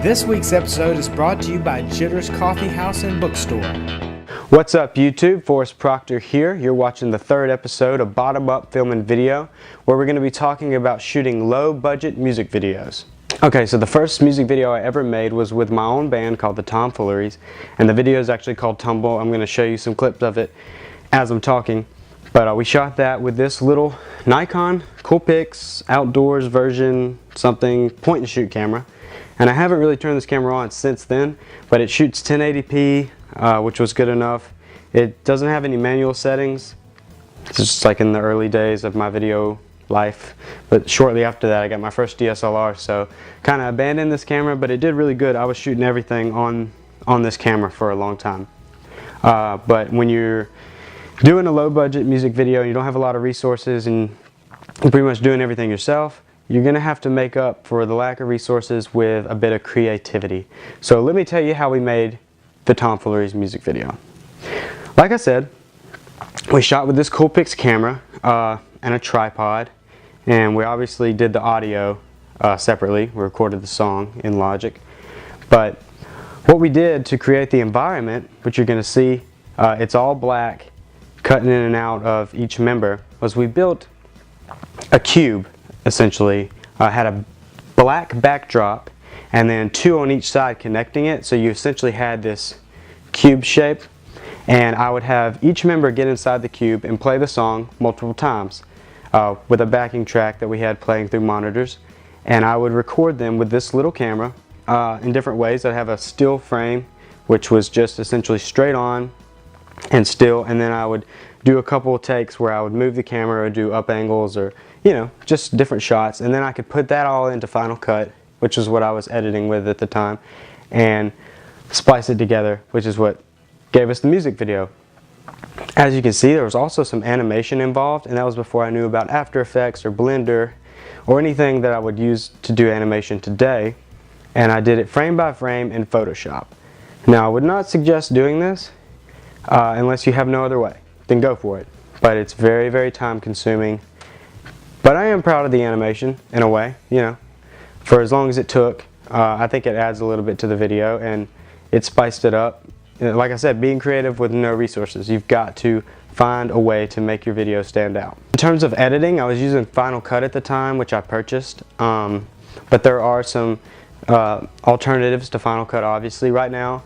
This week's episode is brought to you by Jitter's Coffee House and Bookstore. What's up YouTube? Forrest Proctor here. You're watching the third episode of Bottom Up Film and Video, where we're going to be talking about shooting low budget music videos. Okay, so the first music video I ever made was with my own band called the Tomfooleries, and the video is actually called Tumble. I'm going to show you some clips of it as I'm talking. But we shot that with this little Nikon Coolpix outdoors version something point and shoot camera. And I haven't really turned this camera on since then, but it shoots 1080p, which was good enough. It doesn't have any manual settings. It's just like in the early days of my video life. But shortly after that I got my first DSLR, so kind of abandoned this camera, but it did really good. I was shooting everything on this camera for a long time. But when you're doing a low budget music video and you don't have a lot of resources and you're pretty much doing everything yourself, you're going to have to make up for the lack of resources with a bit of creativity. So let me tell you how we made the Tomfooleries music video. Like I said, we shot with this Coolpix camera and a tripod, and we obviously did the audio separately. We recorded the song in Logic. But what we did to create the environment, which you're going to see, it's all black, cutting in and out of each member, was we built a cube. Essentially, had a black backdrop and then two on each side connecting it, so you essentially had this cube shape, and I would have each member get inside the cube and play the song multiple times with a backing track that we had playing through monitors, and I would record them with this little camera in different ways. I'd have a still frame, which was just essentially straight on and still, and then I would do a couple of takes where I would move the camera or do up angles or, you know, just different shots, and then I could put that all into Final Cut, which is what I was editing with at the time, and splice it together, which is what gave us the music video. As you can see, there was also some animation involved, and that was before I knew about After Effects or Blender or anything that I would use to do animation today, and I did it frame by frame in Photoshop. Now, I would not suggest doing this unless you have no other way. Then go for it. But it's very, very time consuming. But I am proud of the animation in a way, you know, for as long as it took. I think it adds a little bit to the video and it spiced it up. Like I said, being creative with no resources, you've got to find a way to make your video stand out. In terms of editing, I was using Final Cut at the time, which I purchased, but there are some alternatives to Final Cut, obviously. Right now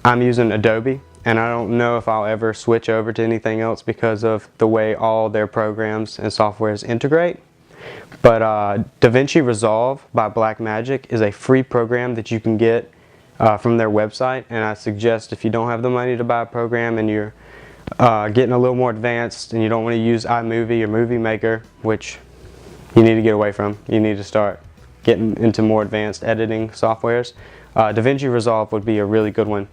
I'm using Adobe, and I don't know if I'll ever switch over to anything else because of the way all their programs and softwares integrate. But DaVinci Resolve by Blackmagic is a free program that you can get from their website, and I suggest if you don't have the money to buy a program and you're getting a little more advanced and you don't want to use iMovie or Movie Maker, which you need to get away from, you need to start getting into more advanced editing softwares, DaVinci Resolve would be a really good one.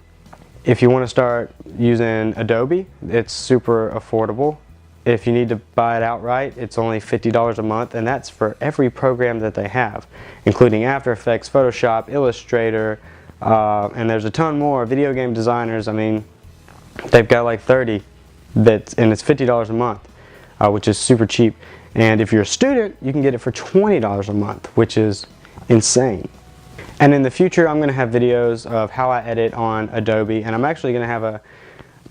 If you want to start using Adobe, it's super affordable. If you need to buy it outright, it's only $50 a month, and that's for every program that they have, including After Effects, Photoshop, Illustrator, and there's a ton more. Video game designers, I mean, they've got like 30, and it's $50 a month, which is super cheap. And if you're a student, you can get it for $20 a month, which is insane. And in the future, I'm going to have videos of how I edit on Adobe, and I'm actually going to have a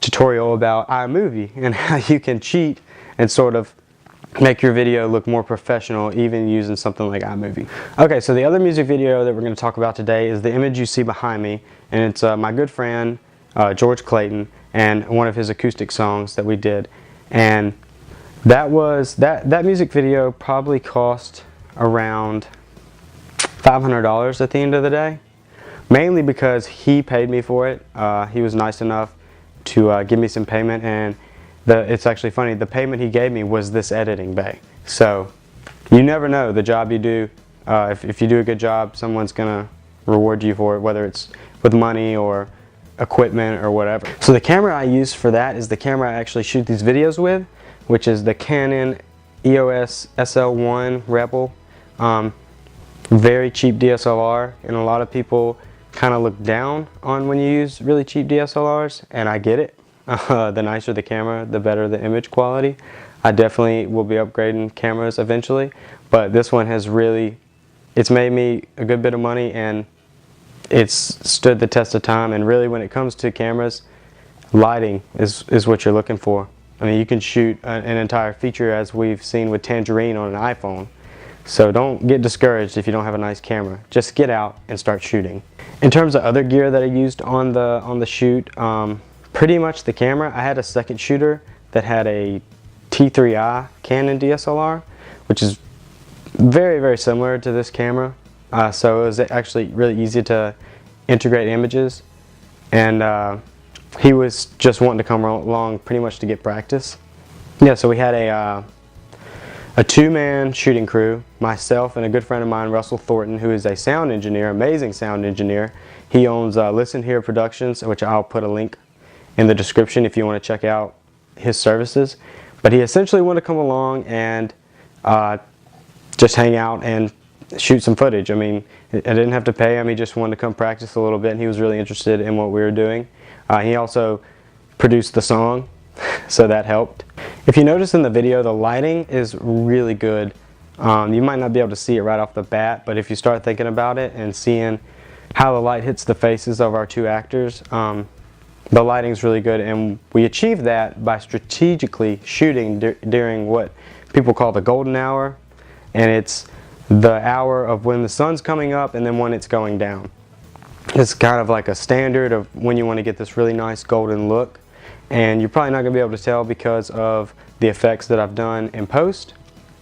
tutorial about iMovie and how you can cheat and sort of make your video look more professional even using something like iMovie. Okay, so the other music video that we're going to talk about today is the image you see behind me, and it's my good friend George Clayton and one of his acoustic songs that we did. And that music video probably cost around $500 at the end of the day, mainly because he paid me for it. He was nice enough to give me some payment, and it's actually funny, the payment he gave me was this editing bay. So you never know the job you do. If you do a good job, someone's gonna reward you for it, whether it's with money or equipment or whatever. So the camera I use for that is the camera I actually shoot these videos with, which is the Canon EOS SL1 Rebel. Very cheap DSLR, and a lot of people kind of look down on when you use really cheap DSLRs, and I get it. The nicer the camera, the better the image quality. I definitely will be upgrading cameras eventually, but this one has really, it's made me a good bit of money, and it's stood the test of time. And really, when it comes to cameras, lighting is what you're looking for. I mean, you can shoot an entire feature, as we've seen with Tangerine on an iPhone. So don't get discouraged if you don't have a nice camera. Just get out and start shooting. In terms of other gear that I used on the shoot, pretty much the camera. I had a second shooter that had a T3i Canon DSLR, which is very, very similar to this camera. So it was actually really easy to integrate images. And he was just wanting to come along pretty much to get practice. Yeah, so we had a two-man shooting crew, myself and a good friend of mine, Russell Thornton, who is a sound engineer, amazing sound engineer. He owns Listen Here Productions, which I'll put a link in the description if you want to check out his services. But he essentially wanted to come along and just hang out and shoot some footage. I mean, I didn't have to pay him. He just wanted to come practice a little bit, and he was really interested in what we were doing. He also produced the song, so that helped. If you notice in the video, the lighting is really good. You might not be able to see it right off the bat, but if you start thinking about it and seeing how the light hits the faces of our two actors, the lighting's really good, and we achieved that by strategically shooting during what people call the golden hour, and it's the hour of when the sun's coming up and then when it's going down. It's kind of like a standard of when you want to get this really nice golden look, and you're probably not going to be able to tell because of the effects that I've done in post,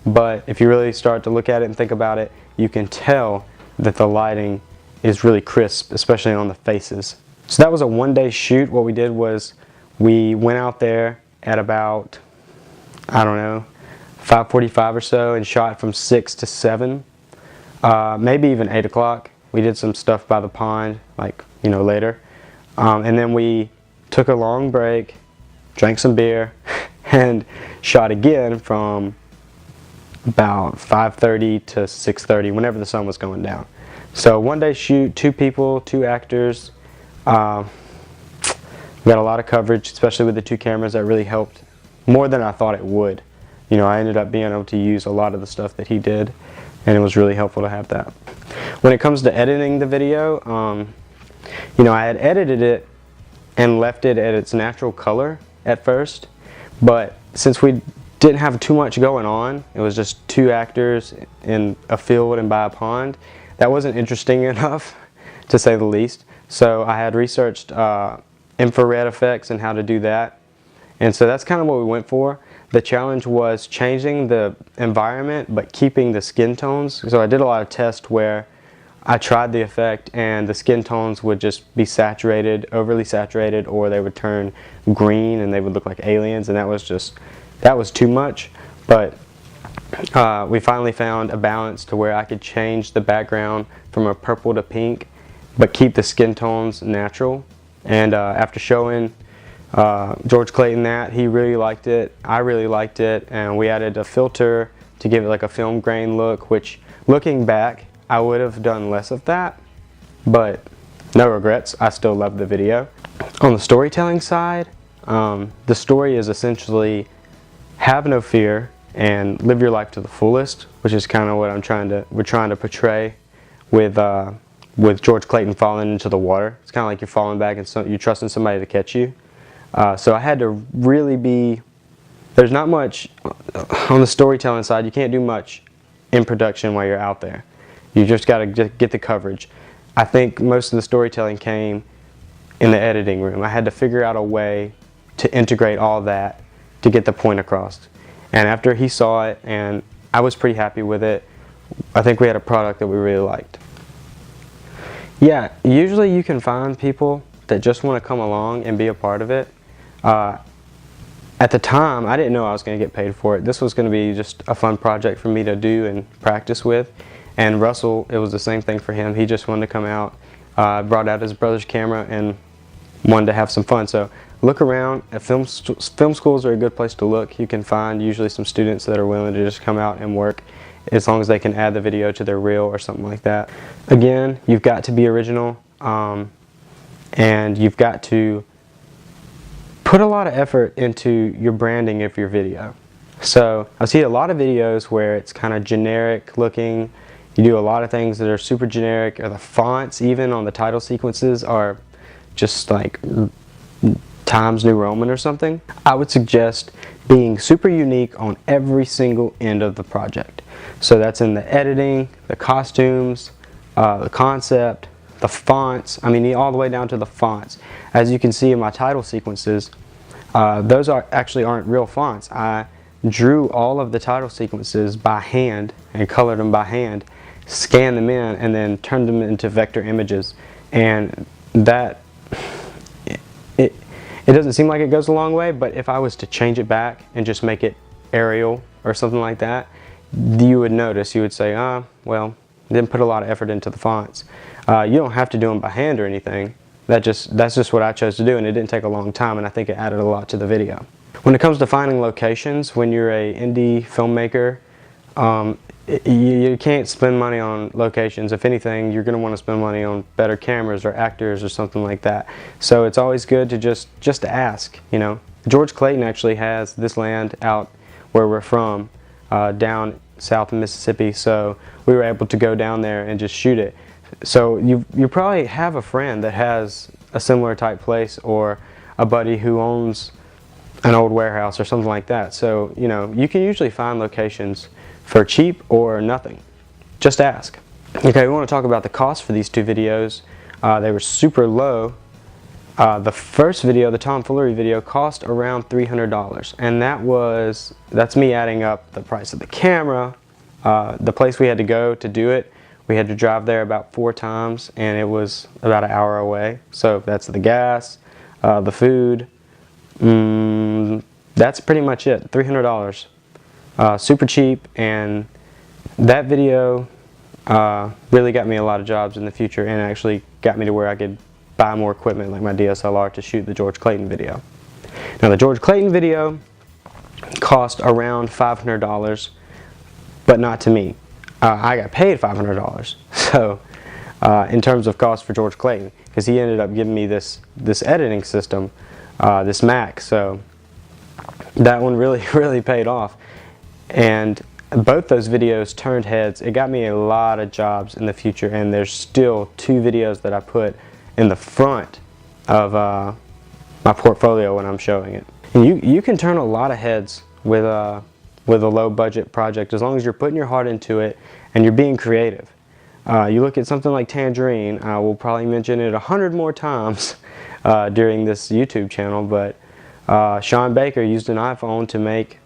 but if you really start to look at it and think about it, you can tell that the lighting is really crisp, especially on the faces. So that was a one-day shoot. What we did was we went out there at about, I don't know, 5:45 or so, and shot from 6 to 7, maybe even 8 o'clock. We did some stuff by the pond, like, you know, later. And then we took a long break, drank some beer, and shot again from about 5:30 to 6:30, whenever the sun was going down. So one-day shoot, 2 people, 2 actors. We got a lot of coverage, especially with the 2 cameras. That really helped more than I thought it would. You know, I ended up being able to use a lot of the stuff that he did, and it was really helpful to have that. When it comes to editing the video, you know, I had edited it and left it at its natural color at first, but since we didn't have too much going on, it was just 2 actors in a field and by a pond, that wasn't interesting enough, to say the least. So I had researched infrared effects and how to do that, and so that's kind of what we went for. The challenge was changing the environment but keeping the skin tones. So I did a lot of tests where I tried the effect and the skin tones would just be saturated, overly saturated, or they would turn green and they would look like aliens, and that was too much. But we finally found a balance to where I could change the background from a purple to pink but keep the skin tones natural. And after showing George Clayton that, he really liked it, I really liked it, and we added a filter to give it like a film grain look, which, looking back, I would have done less of that, but no regrets. I still love the video. On the storytelling side, the story is essentially have no fear and live your life to the fullest, which is kind of what we're trying to portray with George Clayton falling into the water. It's kind of like you're falling back and you're trusting somebody to catch you. So I had to really be, there's not much on the storytelling side. You can't do much in production while you're out there. You just got to get the coverage. I think most of the storytelling came in the editing room. I had to figure out a way to integrate all that to get the point across. And after he saw it, and I was pretty happy with it, I think we had a product that we really liked. Yeah, usually you can find people that just want to come along and be a part of it. At the time, I didn't know I was going to get paid for it. This was going to be just a fun project for me to do and practice with. And Russell, it was the same thing for him. He just wanted to come out, brought out his brother's camera, and wanted to have some fun. So look around. Film schools are a good place to look. You can find usually some students that are willing to just come out and work, as long as they can add the video to their reel or something like that. Again, you've got to be original, and you've got to put a lot of effort into your branding of your video. So I see a lot of videos where it's kind of generic looking, You do a lot of things that are super generic, or the fonts even on the title sequences are just like Times New Roman or something. I would suggest being super unique on every single end of the project. So that's in the editing, the costumes, the concept, the fonts, I mean all the way down to the fonts. As you can see in my title sequences, those actually aren't real fonts. I drew all of the title sequences by hand and colored them by hand, scanned them in, and then turned them into vector images. And that, it doesn't seem like it goes a long way, but if I was to change it back and just make it Arial or something like that, you would notice, you would say, well, didn't put a lot of effort into the fonts. You don't have to do them by hand or anything. That's just what I chose to do, and it didn't take a long time, and I think it added a lot to the video. When it comes to finding locations, when you're a indie filmmaker, you can't spend money on locations. If anything, you're going to want to spend money on better cameras or actors or something like that. So it's always good to just ask. You know, George Clayton actually has this land out where we're from, down south of Mississippi. So we were able to go down there and just shoot it. So you probably have a friend that has a similar type place, or a buddy who owns an old warehouse or something like that. So you know, you can usually find locations for cheap or nothing. Just ask. Okay, we want to talk about the cost for these two videos. They were super low. The first video, the tomfoolery video, cost around $300, and that's me adding up the price of the camera, the place we had to go to do it. We had to drive there about 4 times, and it was about an hour away. So that's the gas, the food. That's pretty much it. $300. Super cheap, and that video really got me a lot of jobs in the future, and actually got me to where I could buy more equipment like my DSLR to shoot the George Clayton video. Now the George Clayton video cost around $500, but not to me. I got paid $500. So in terms of cost for George Clayton, because he ended up giving me this editing system, this Mac, so that one really paid off. And both those videos turned heads. It got me a lot of jobs in the future, and there's still 2 videos that I put in the front of my portfolio when I'm showing it. And you can turn a lot of heads with a low budget project, as long as you're putting your heart into it and you're being creative. You look at something like Tangerine. I will probably mention it 100 more times during this YouTube channel, but Sean Baker used an iPhone to make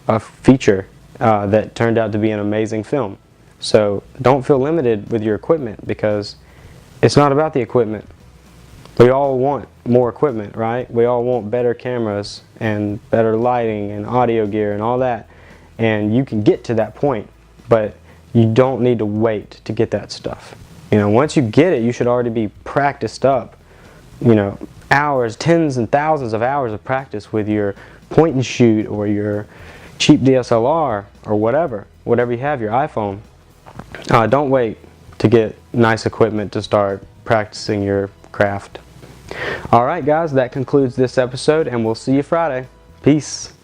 a feature that turned out to be an amazing film. So don't feel limited with your equipment, because it's not about the equipment. We all want more equipment, right? We all want better cameras and better lighting and audio gear and all that. And you can get to that point, but you don't need to wait to get that stuff. You know, once you get it, you should already be practiced up. You know, hours, tens and thousands of hours of practice with your point and shoot, or your cheap DSLR, or whatever you have, your iPhone. Don't wait to get nice equipment to start practicing your craft. Alright guys, that concludes this episode, and we'll see you Friday. Peace.